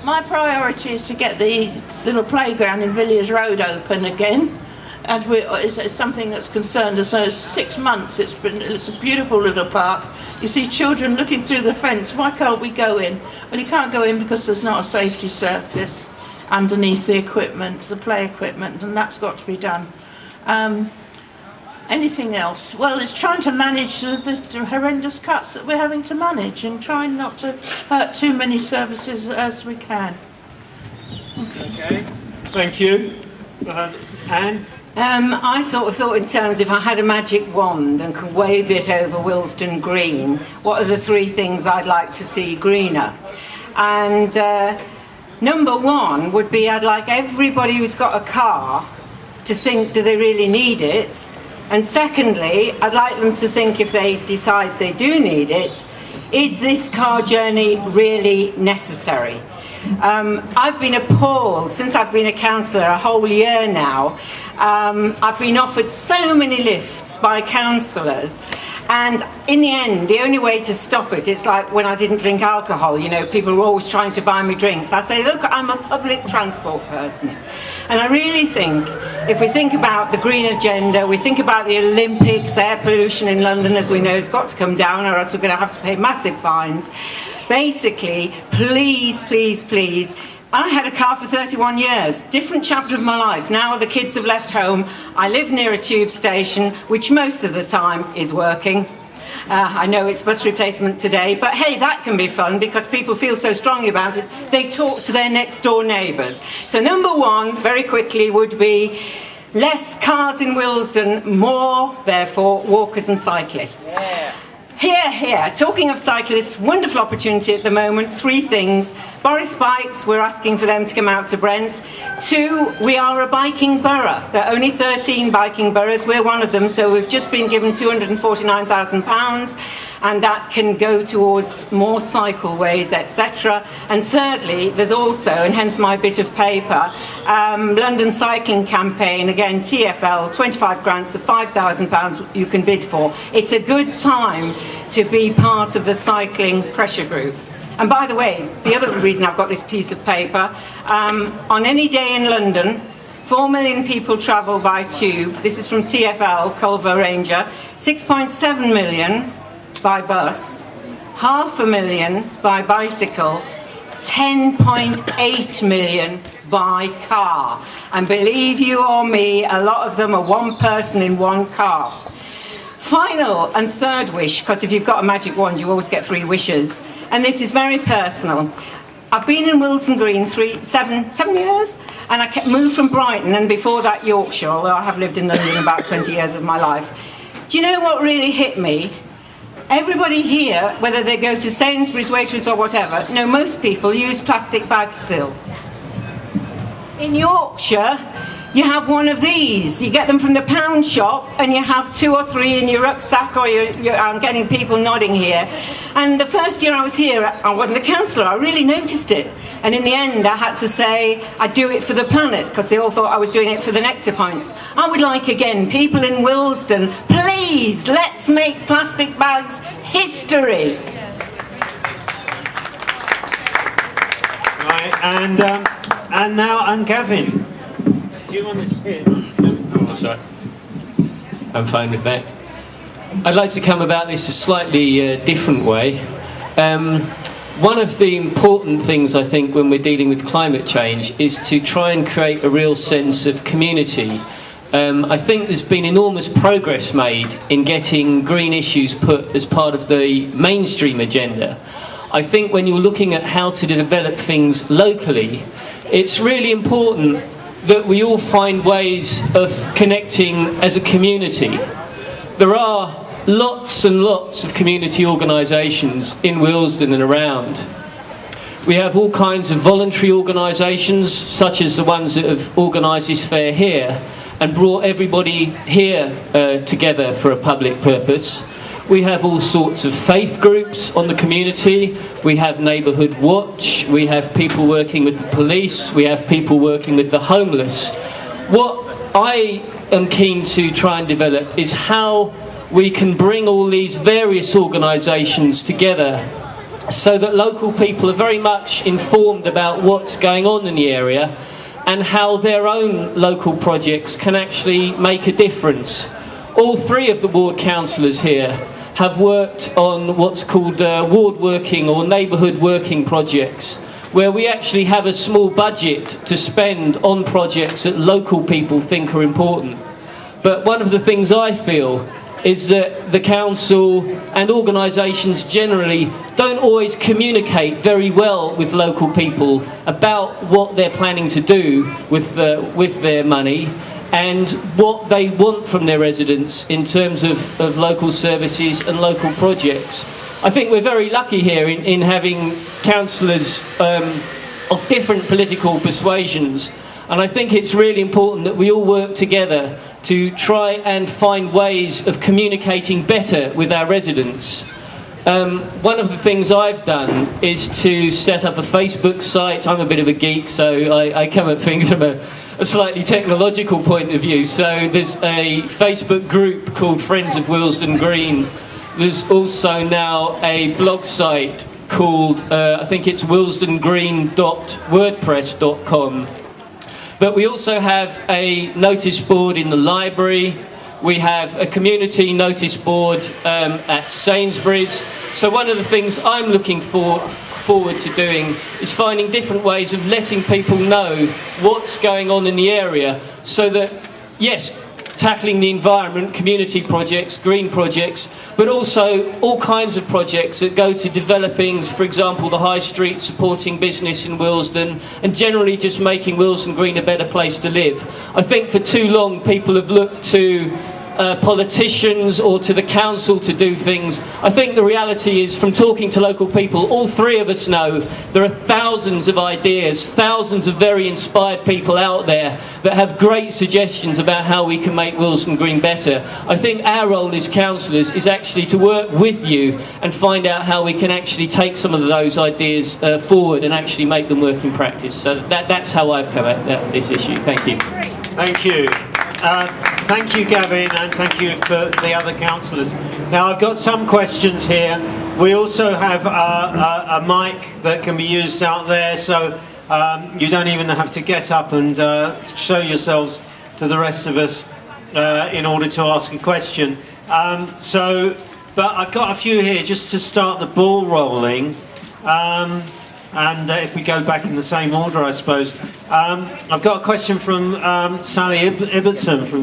My priority is to get the little playground in Villiers Road open again, and it's something that's concerned us. So 6 months it's a beautiful little park. You see children looking through the fence. Why can't we go in? Well, you can't go in because there's not a safety surface underneath the equipment, the play equipment, and that's got to be done. Anything else? Well, it's trying to manage the horrendous cuts that we're having to manage and trying not to hurt too many services as we can. Okay, thank you. Anne? I sort of thought in terms, if I had a magic wand and could wave it over Wandle Green, what are the 3 things I'd like to see greener? And number 1 would be I'd like everybody who's got a car to think, do they really need it? And secondly, I'd like them to think, if they decide they do need it, is this car journey really necessary? I've been appalled since I've been a councillor a whole year now. I've been offered so many lifts by councillors, and in the end, the only way to stop it, it's like when I didn't drink alcohol, you know, people were always trying to buy me drinks. I say, look, I'm a public transport person. And I really think, if we think about the green agenda, we think about the Olympics, air pollution in London, as we know, has got to come down, or else we're going to have to pay massive fines. Basically, please, please, please, I had a car for 31 years, different chapter of my life. Now the kids have left home. I live near a tube station, which most of the time is working. I know it's bus replacement today, but hey, that can be fun because people feel so strongly about it. They talk to their next door neighbours. So number 1, very quickly, would be less cars in Willesden, more, therefore, walkers and cyclists. Yeah. Here, talking of cyclists, wonderful opportunity at the moment, 3 things. Boris Bikes, we're asking for them to come out to Brent. 2, we are a biking borough. There are only 13 biking boroughs, we're one of them, so we've just been given £249,000, and that can go towards more cycleways, etc. And thirdly, there's also, and hence my bit of paper, London Cycling Campaign, again, TfL, 25 grants of £5,000 you can bid for. It's a good time to be part of the cycling pressure group. And by the way, the other reason I've got this piece of paper, on any day in London, 4 million people travel by tube. This is from TfL, Culver Ranger. 6.7 million by bus, 500,000 by bicycle, 10.8 million by car. And believe you or me, a lot of them are one person in one car. Final and third wish, because if you've got a magic wand, you always get 3 wishes. And this is very personal. I've been in Wandle Green 7 years, and I moved from Brighton, and before that Yorkshire, although I have lived in London about 20 years of my life. Do you know what really hit me? Everybody here, whether they go to Sainsbury's, Waitrose or whatever, no, most people use plastic bags still. In Yorkshire, you have one of these. You get them from the pound shop, and you have 2 or 3 in your rucksack, or I'm getting people nodding here. And the first year I was here, I wasn't a councillor, I really noticed it. And in the end, I had to say, I do it for the planet, because they all thought I was doing it for the nectar points. I would like, again, people in Willesden, please, let's make plastic bags history. Right, and now, Gavin. Do you want this here? Oh, sorry. I'm fine with that. I'd like to come about this a slightly different way. One of the important things, I think, when we're dealing with climate change is to try and create a real sense of community. I think there's been enormous progress made in getting green issues put as part of the mainstream agenda. I think when you're looking at how to develop things locally, it's really important that we all find ways of connecting as a community. There are lots and lots of community organisations in Willesden and around. We have all kinds of voluntary organisations, such as the ones that have organised this fair here and brought everybody here together for a public purpose. We have all sorts of faith groups on the community. We have Neighbourhood Watch. We have people working with the police. We have people working with the homeless. What I am keen to try and develop is how we can bring all these various organisations together so that local people are very much informed about what's going on in the area and how their own local projects can actually make a difference. All three of the ward councillors here have worked on what's called ward working or neighbourhood working projects, where we actually have a small budget to spend on projects that local people think are important. But one of the things I feel is that the council and organisations generally don't always communicate very well with local people about what they're planning to do with their money and what they want from their residents in terms of local services and local projects. I think we're very lucky here in having councillors of different political persuasions, and I think it's really important that we all work together to try and find ways of communicating better with our residents. One of the things I've done is to set up a Facebook site. I'm a bit of a geek, so I come at things from a slightly technological point of view. So there's a Facebook group called Friends of Wandle Green. There's also now a blog site called, I think it's wandlegreen.wordpress.com. But we also have a notice board in the library. We have a community notice board at Sainsbury's. So one of the things I'm looking forward to doing is finding different ways of letting people know what's going on in the area, so that, yes, tackling the environment, community projects, green projects, but also all kinds of projects that go to developing, for example, the high street, supporting business in Willesden, and generally just making Willesden Green a better place to live. I think for too long people have looked to politicians or to the council to do things. I think the reality is, from talking to local people, all three of us know there are thousands of ideas, thousands of very inspired people out there that have great suggestions about how we can make Willesden Green better. I think our role as councillors is actually to work with you and find out how we can actually take some of those ideas forward and actually make them work in practice. So that's how I've come at this issue. Thank you. Thank you. Thank you, Gavin, and thank you for the other councillors. Now, I've got some questions here. We also have a mic that can be used out there, so you don't even have to get up and show yourselves to the rest of us in order to ask a question. But I've got a few here just to start the ball rolling. And if we go back in the same order, I suppose. I've got a question from Sally Ibbotson from